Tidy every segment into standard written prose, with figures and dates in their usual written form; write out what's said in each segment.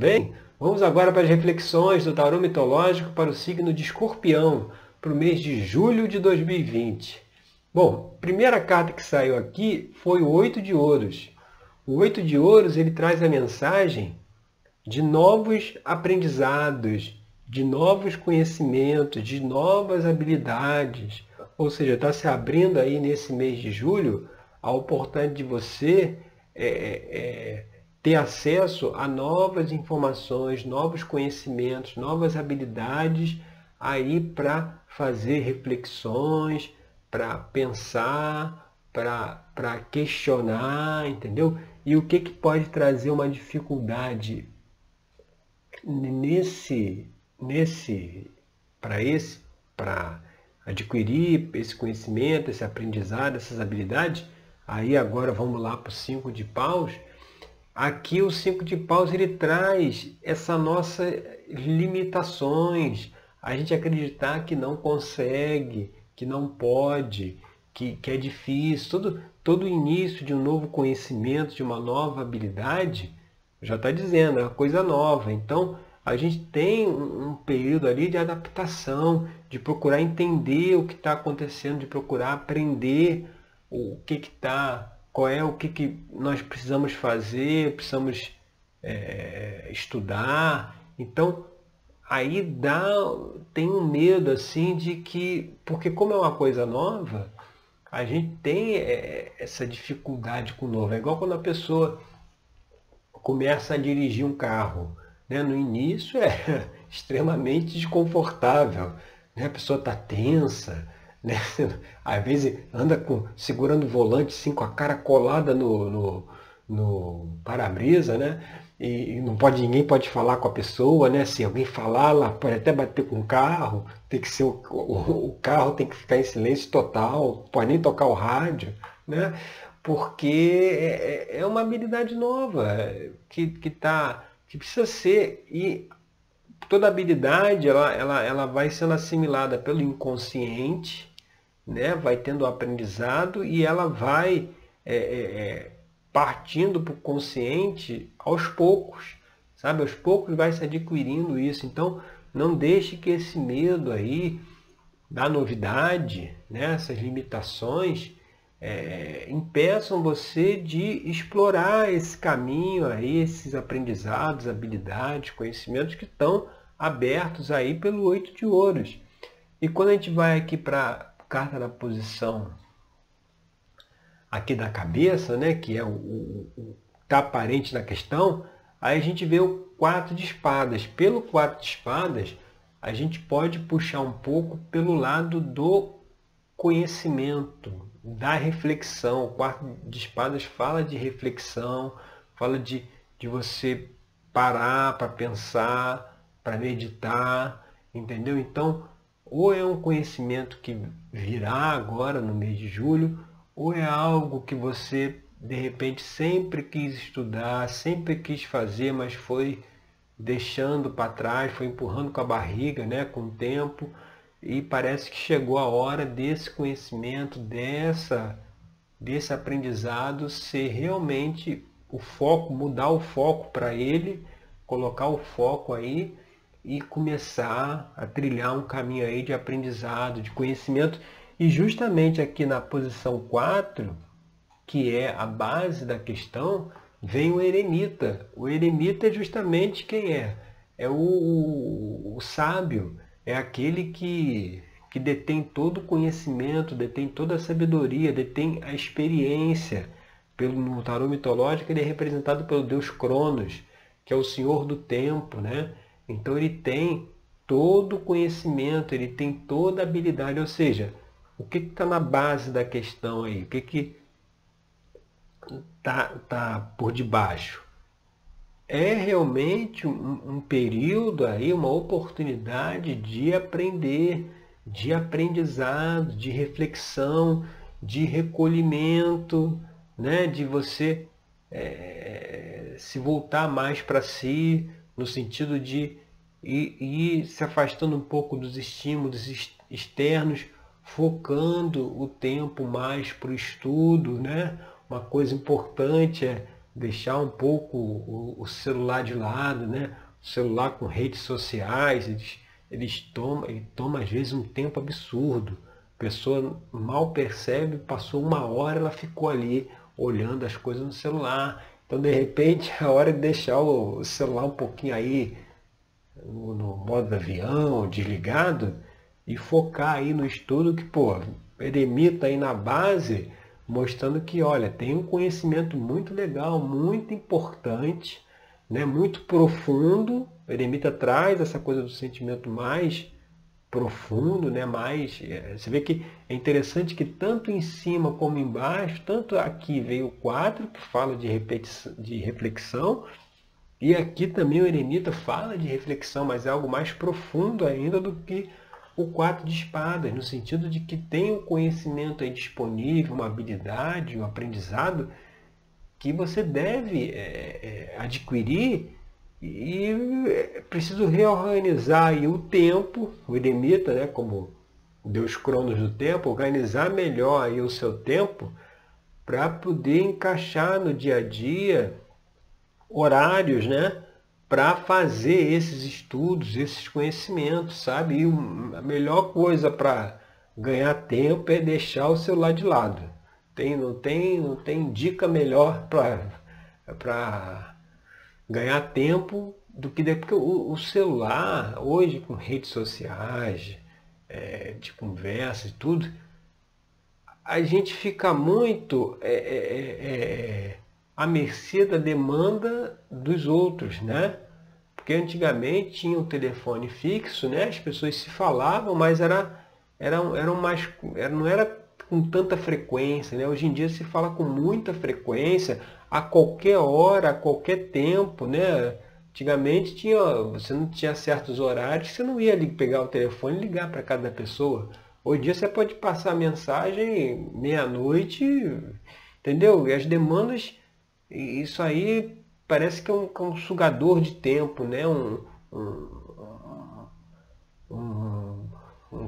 bem? Vamos agora para as reflexões do tarô mitológico para o signo de Escorpião, para o mês de julho de 2020. Bom, a primeira carta que saiu aqui foi o 8 de Ouros. O 8 de Ouros ele traz a mensagem de novos aprendizados, de novos conhecimentos, de novas habilidades. Ou seja, está se abrindo aí nesse mês de julho a oportunidade de você ter acesso a novas informações, novos conhecimentos, novas habilidades aí para fazer reflexões, para pensar, para questionar, entendeu? E o que pode trazer uma dificuldade para adquirir esse conhecimento, esse aprendizado, essas habilidades. Aí agora vamos lá para o 5 de paus. Aqui o 5 de paus ele traz essas nossas limitações, a gente acreditar que não consegue, que não pode, que é difícil. Todo início de um novo conhecimento, de uma nova habilidade, já está dizendo, é uma coisa nova. Então a gente tem um período ali de adaptação, de procurar entender o que está acontecendo, de procurar aprender o que está, o que nós precisamos fazer, precisamos estudar. Então, aí tem um medo assim de que, porque como é uma coisa nova, a gente tem essa dificuldade com o novo. É igual quando a pessoa começa a dirigir um carro, né? No início é extremamente desconfortável, né? A pessoa está tensa, né? Às vezes anda segurando o volante assim, com a cara colada no para-brisa, né? E ninguém pode falar com a pessoa, né? Se alguém falar, ela pode até bater com o carro, tem que ser o carro tem que ficar em silêncio total, pode nem tocar o rádio, né? Porque é uma habilidade nova que precisa ser, e toda habilidade ela vai sendo assimilada pelo inconsciente, né? Vai tendo o aprendizado e ela vai partindo para o consciente aos poucos, sabe? Aos poucos vai se adquirindo isso. Então não deixe que esse medo aí da novidade, né? Essas limitações impeçam você de explorar esse caminho aí, esses aprendizados, habilidades, conhecimentos que estão abertos aí pelo 8 de ouros. E quando a gente vai aqui para a carta da posição aqui da cabeça, né, que é o tá aparente na questão, aí a gente vê o 4 de espadas. Pelo 4 de espadas, a gente pode puxar um pouco pelo lado do conhecimento, da reflexão. O 4 de espadas fala de reflexão, fala de você parar para pensar, para meditar, entendeu? Então, ou é um conhecimento que virá agora no mês de julho, ou é algo que você de repente sempre quis estudar, sempre quis fazer, mas foi deixando para trás, foi empurrando com a barriga, né, com o tempo, e parece que chegou a hora desse conhecimento, desse aprendizado ser realmente o foco, mudar o foco para ele, colocar o foco aí e começar a trilhar um caminho aí de aprendizado, de conhecimento. E justamente aqui na posição 4, que é a base da questão, vem o eremita. O eremita é justamente quem é? É o sábio, é aquele que detém todo o conhecimento, detém toda a sabedoria, detém a experiência. No tarô mitológico ele é representado pelo deus Cronos, que é o senhor do tempo, né? Então ele tem todo o conhecimento, ele tem toda a habilidade, ou seja, o que está na base da questão aí? O que tá por debaixo? É realmente um período aí, uma oportunidade de aprender, de aprendizado, de reflexão, de recolhimento, né? De você se voltar mais para si, no sentido de ir se afastando um pouco dos estímulos externos, focando o tempo mais para o estudo, né? Uma coisa importante é deixar um pouco o celular de lado, né? O celular com redes sociais, ele toma às vezes um tempo absurdo. A pessoa mal percebe, passou uma hora, ela ficou ali olhando as coisas no celular. Então, de repente, é a hora de deixar o celular um pouquinho aí no modo avião, desligado, e focar aí no estudo que, pô, Eremita aí na base, mostrando que, olha, tem um conhecimento muito legal, muito importante, né, muito profundo. Eremita traz essa coisa do sentimento mais profundo, né, você vê que é interessante que tanto em cima como embaixo, tanto aqui veio o 4, que fala de reflexão, e aqui também o eremita fala de reflexão, mas é algo mais profundo ainda do que o 4 de espadas, no sentido de que tem um conhecimento aí disponível, uma habilidade, um aprendizado que você deve adquirir, e é preciso reorganizar aí o tempo, o eremita, né, como o Deus Cronos do tempo, organizar melhor aí o seu tempo para poder encaixar no dia a dia horários, né, para fazer esses estudos, esses conhecimentos, sabe? E a melhor coisa para ganhar tempo é deixar o celular de lado. Não tem dica melhor para ganhar tempo do que porque o celular, hoje com redes sociais, de conversa e tudo, a gente fica muito à mercê da demanda dos outros, né? Porque antigamente tinha um telefone fixo, né? As pessoas se falavam, mas não era com tanta frequência, né? Hoje em dia se fala com muita frequência, a qualquer hora, a qualquer tempo, né? Antigamente você não tinha certos horários, você não ia ali pegar o telefone e ligar para cada pessoa. Hoje em dia você pode passar mensagem meia-noite, entendeu? E as demandas, isso aí parece que é um sugador de tempo, né? Um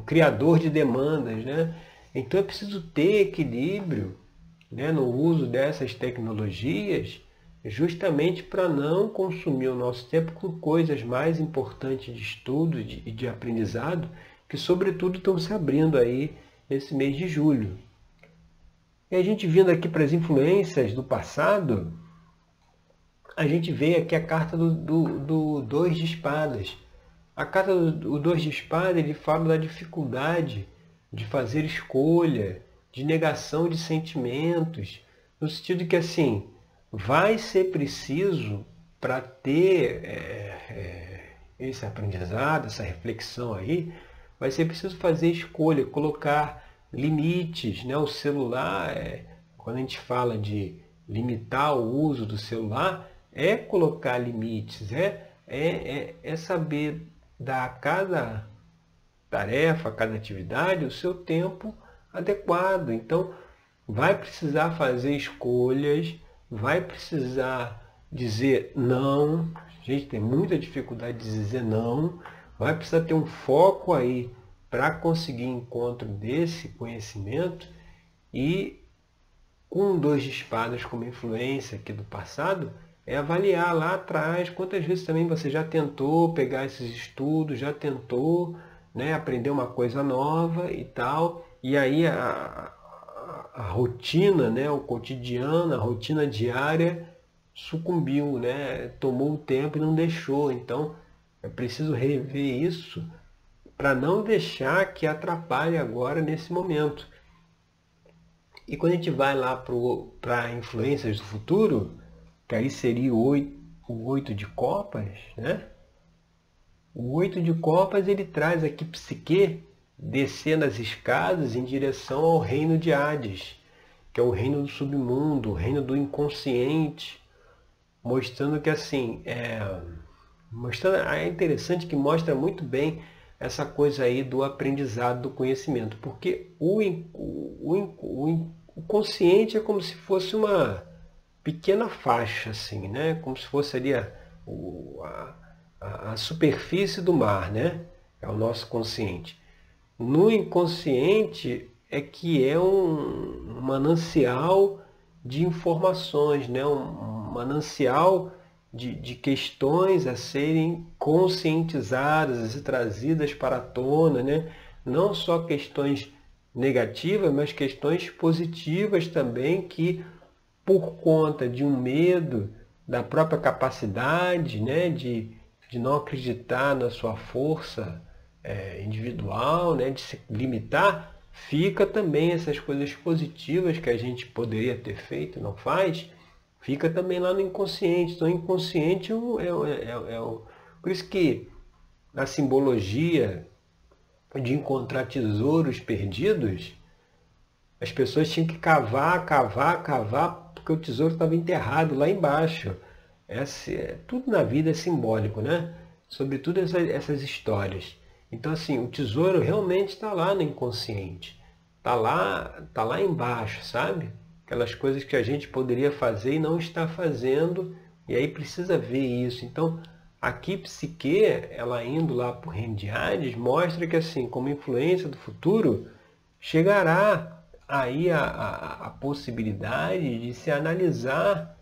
criador de demandas, né? Então é preciso ter equilíbrio, né, no uso dessas tecnologias, justamente para não consumir o nosso tempo com coisas mais importantes de estudo e de aprendizado, que sobretudo estão se abrindo aí nesse mês de julho. E a gente vindo aqui para as influências do passado, a gente vê aqui a carta do 2 de espadas. A carta do 2 de espadas, ele fala da dificuldade de fazer escolha, de negação de sentimentos, no sentido de que, assim, vai ser preciso, para ter esse aprendizado, essa reflexão aí, vai ser preciso fazer escolha, colocar limites, né? O celular, quando a gente fala de limitar o uso do celular, é colocar limites, é saber dar a cada tarefa, a cada atividade, o seu tempo adequado. Então, vai precisar fazer escolhas, vai precisar dizer não. A gente tem muita dificuldade de dizer não. Vai precisar ter um foco aí para conseguir encontro desse conhecimento. E com 2 de espadas como influência aqui do passado, é avaliar lá atrás quantas vezes também você já tentou pegar esses estudos, já tentou, né, aprender uma coisa nova e tal, e aí a rotina, né, o cotidiano, a rotina diária sucumbiu, né, tomou o tempo e não deixou. Então é preciso rever isso para não deixar que atrapalhe agora nesse momento. E quando a gente vai lá para influências do futuro, que aí seria o 8 de copas, né? O 8 de copas, ele traz aqui Psique descendo as escadas em direção ao reino de Hades, que é o reino do submundo, o reino do inconsciente, mostrando que, assim, é interessante que mostra muito bem essa coisa aí do aprendizado, do conhecimento, porque o consciente é como se fosse uma pequena faixa, assim, né? Como se fosse ali a superfície do mar, né? É o nosso consciente. No inconsciente é que é um manancial de informações, né? manancial de questões a serem conscientizadas e trazidas para a tona, né? Não só questões negativas, mas questões positivas também, que por conta de um medo da própria capacidade, né, de não acreditar na sua força individual, né, de se limitar, fica também essas coisas positivas que a gente poderia ter feito, não faz, fica também lá no inconsciente. Então, o inconsciente por isso que a simbologia de encontrar tesouros perdidos, as pessoas tinham que cavar, porque o tesouro estava enterrado lá embaixo. Tudo na vida é simbólico, né? Sobretudo essas histórias. Então, assim, o tesouro realmente está lá no inconsciente. Tá lá embaixo, sabe? Aquelas coisas que a gente poderia fazer e não está fazendo, e aí precisa ver isso. Então, aqui Psique, ela indo lá para o reino de Hades, mostra que, assim, como influência do futuro, chegará aí a possibilidade de se analisar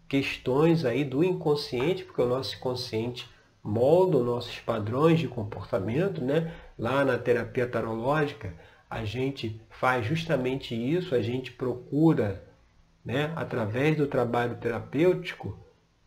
questões aí do inconsciente, porque o nosso inconsciente molda os nossos padrões de comportamento, né? Lá na terapia tarológica, a gente faz justamente isso, a gente procura, né, através do trabalho terapêutico,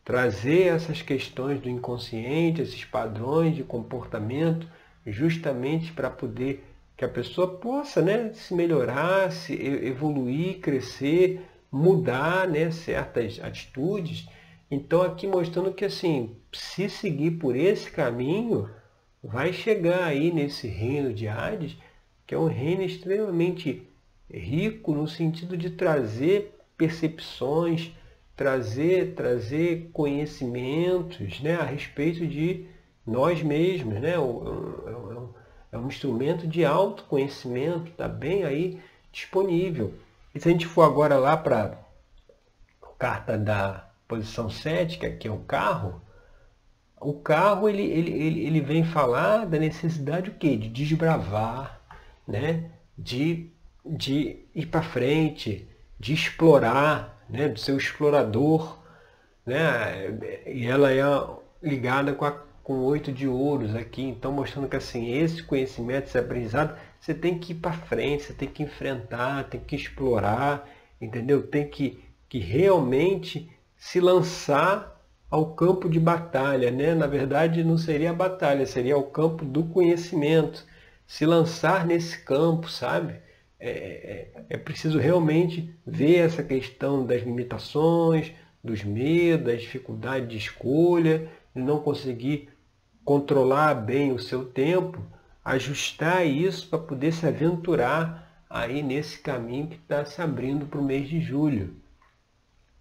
trazer essas questões do inconsciente, esses padrões de comportamento, justamente para poder que a pessoa possa, né, se melhorar, se evoluir, crescer, mudar, né, certas atitudes. Então, aqui mostrando que, assim, se seguir por esse caminho, vai chegar aí nesse reino de Hades, que é um reino extremamente rico no sentido de trazer percepções, trazer conhecimentos, né, a respeito de nós mesmos, né? É um instrumento de autoconhecimento, está bem aí disponível. E se a gente for agora lá para a carta da posição 7, que aqui é o carro ele vem falar da necessidade o quê? De desbravar, né? de ir para frente, de explorar, né? De ser o explorador, né? E ela é ligada com o 8 de ouros aqui, então mostrando que, assim, esse conhecimento, esse aprendizado, você tem que ir para frente, você tem que enfrentar, tem que explorar, entendeu? Tem que realmente se lançar ao campo de batalha, né? Na verdade, não seria a batalha, seria o campo do conhecimento. Se lançar nesse campo, sabe? É preciso realmente ver essa questão das limitações, dos medos, da dificuldade de escolha, de não conseguir controlar bem o seu tempo, ajustar isso para poder se aventurar aí nesse caminho que está se abrindo para o mês de julho.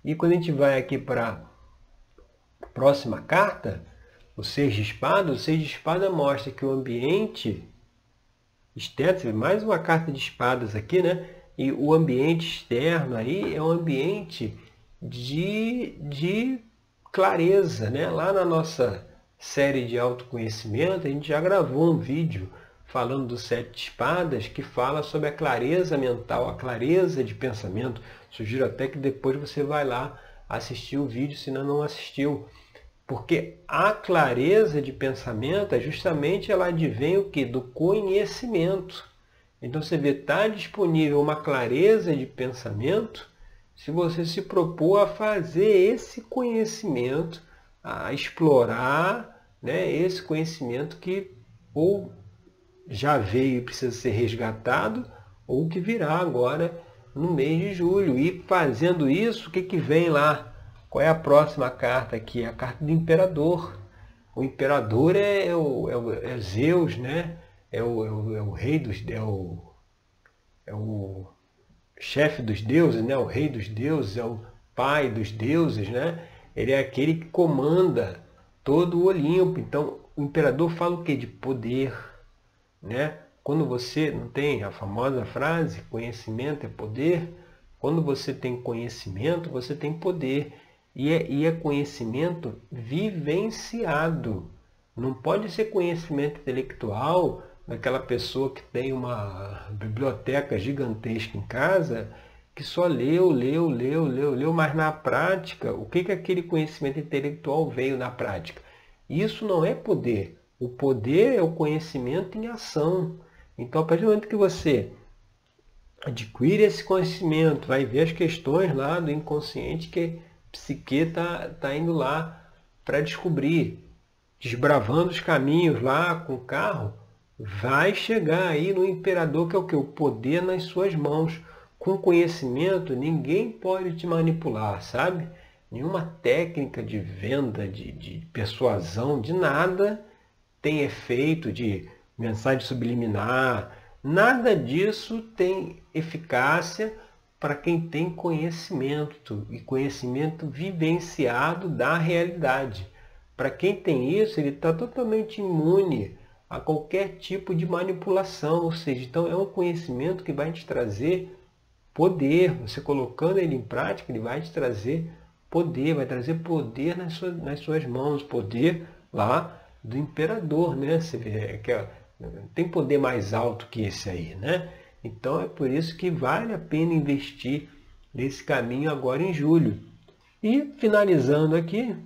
E quando a gente vai aqui para a próxima carta, o 6 de espadas, o 6 de espada mostra que o ambiente externo, mais uma carta de espadas aqui, né? E o ambiente externo aí é um ambiente de clareza, né? Lá na nossa série de autoconhecimento, a gente já gravou um vídeo falando do 7 de espadas, que fala sobre a clareza mental, a clareza de pensamento. Sugiro até que depois você vai lá assistir o vídeo, se não assistiu. Porque a clareza de pensamento é justamente, ela advém o quê? Do conhecimento. Então você vê, está disponível uma clareza de pensamento se você se propor a fazer esse conhecimento, a explorar, né, esse conhecimento que ou já veio e precisa ser resgatado, ou que virá agora no mês de julho. E fazendo isso, o que vem lá? Qual é a próxima carta aqui? A carta do imperador. O imperador é Zeus, né? É o rei dos... É o chefe dos deuses, né? O rei dos deuses, é o pai dos deuses, né? Ele é aquele que comanda todo o Olimpo. Então, o imperador fala o quê? De poder, né? Quando você não tem a famosa frase, conhecimento é poder, quando você tem conhecimento, você tem poder. E é conhecimento vivenciado. Não pode ser conhecimento intelectual daquela pessoa que tem uma biblioteca gigantesca em casa, que só leu, mas na prática, o que aquele conhecimento intelectual veio na prática? Isso não é poder. O poder é o conhecimento em ação. Então, a partir do momento que você adquire esse conhecimento, vai ver as questões lá do inconsciente que a psique está indo lá para descobrir, desbravando os caminhos lá com o carro, vai chegar aí no imperador, que é o quê? O poder nas suas mãos. Com conhecimento, ninguém pode te manipular, sabe? Nenhuma técnica de venda, de persuasão, de nada tem efeito de mensagem subliminar. Nada disso tem eficácia para quem tem conhecimento, e conhecimento vivenciado da realidade. Para quem tem isso, ele está totalmente imune a qualquer tipo de manipulação, ou seja, então é um conhecimento que vai te trazer poder. Você colocando ele em prática, ele vai te trazer poder, vai trazer poder nas suas mãos, poder lá do imperador, né? Você vê que tem poder mais alto que esse aí, né? Então é por isso que vale a pena investir nesse caminho agora em julho. E finalizando aqui,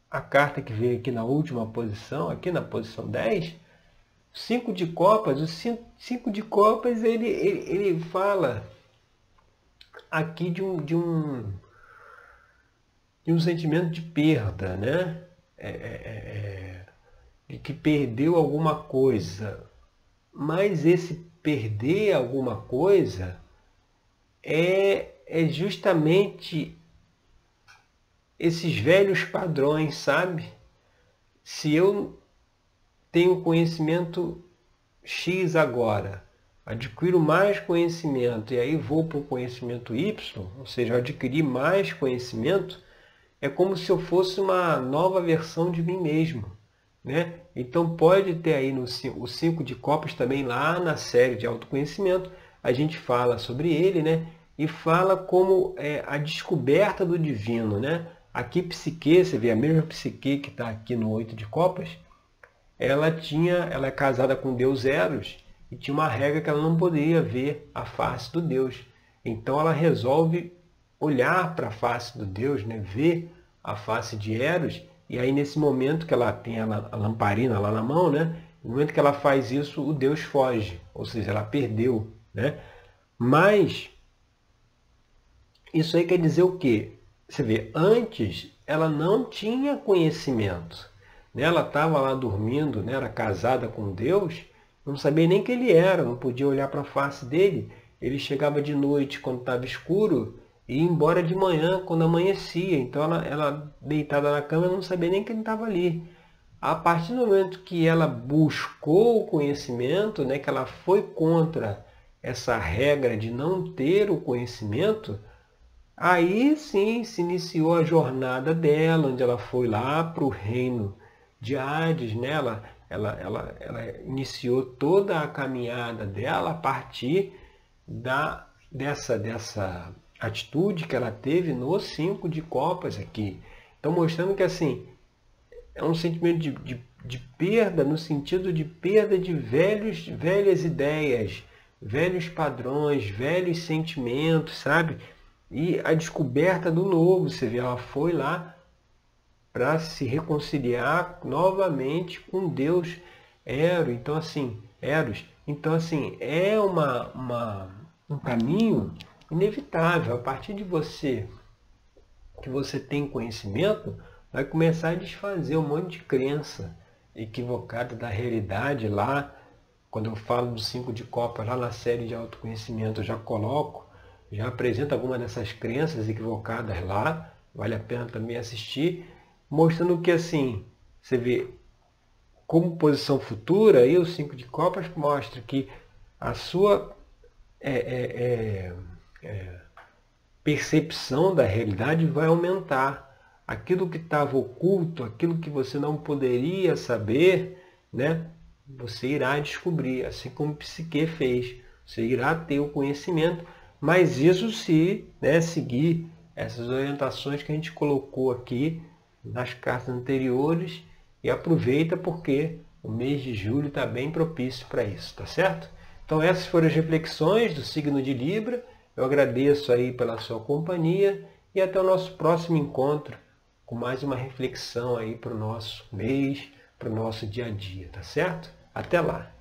a carta que veio aqui na última posição, aqui na posição 10, 5 de copas. O 5 de copas, ele fala aqui de um sentimento de perda, né? De que perdeu alguma coisa. Mas esse perder alguma coisa é justamente esses velhos padrões, sabe? Se eu tenho conhecimento X agora, adquiro mais conhecimento e aí vou para o conhecimento Y, ou seja, adquirir mais conhecimento, é como se eu fosse uma nova versão de mim mesmo, né? Então pode ter aí o 5 de copas também, lá na série de autoconhecimento, a gente fala sobre ele, né? E fala como a descoberta do divino, né? Aqui psique, você vê a mesma psique que está aqui no 8 de copas, ela é casada com o deus Eros, e tinha uma regra que ela não poderia ver a face do Deus. Então ela resolve olhar para a face do Deus, né? Ver a face de Eros, e aí nesse momento que ela tem a lamparina lá na mão, né? No momento que ela faz isso, o Deus foge, ou seja, ela perdeu, né? Mas isso aí quer dizer o quê? Você vê, antes ela não tinha conhecimento, né? Ela estava lá dormindo, né? Era casada com Deus, não sabia nem quem ele era, não podia olhar para a face dele. Ele chegava de noite quando estava escuro e ia embora de manhã quando amanhecia. Então ela deitada na cama, não sabia nem quem estava ali. A partir do momento que ela buscou o conhecimento, né? Que ela foi contra essa regra de não ter o conhecimento, aí sim se iniciou a jornada dela, onde ela foi lá para o reino de Hades, né? Ela iniciou toda a caminhada dela a partir dessa atitude que ela teve no 5 de copas aqui. Então mostrando que assim, é um sentimento de perda, no sentido de perda de velhas ideias, velhos padrões, velhos sentimentos, sabe? E a descoberta do novo. Você vê, ela foi lá para se reconciliar novamente com Deus Eros. Então assim, é um caminho inevitável. A partir de que você tem conhecimento, vai começar a desfazer um monte de crença equivocada da realidade lá. Quando eu falo do 5 de copas, lá na série de autoconhecimento, eu já apresento algumas dessas crenças equivocadas lá. Vale a pena também assistir, mostrando que assim, você vê, como posição futura, aí o 5 de copas mostra que a sua percepção da realidade vai aumentar. Aquilo que estava oculto, aquilo que você não poderia saber, né? Você irá descobrir, assim como Psique fez. Você irá ter o conhecimento, mas isso se, né, seguir essas orientações que a gente colocou aqui nas cartas anteriores, e aproveita porque o mês de julho está bem propício para isso, tá certo? Então essas foram as reflexões do signo de Libra. Eu agradeço aí pela sua companhia e até o nosso próximo encontro com mais uma reflexão aí para o nosso mês, para o nosso dia a dia, tá certo? Até lá!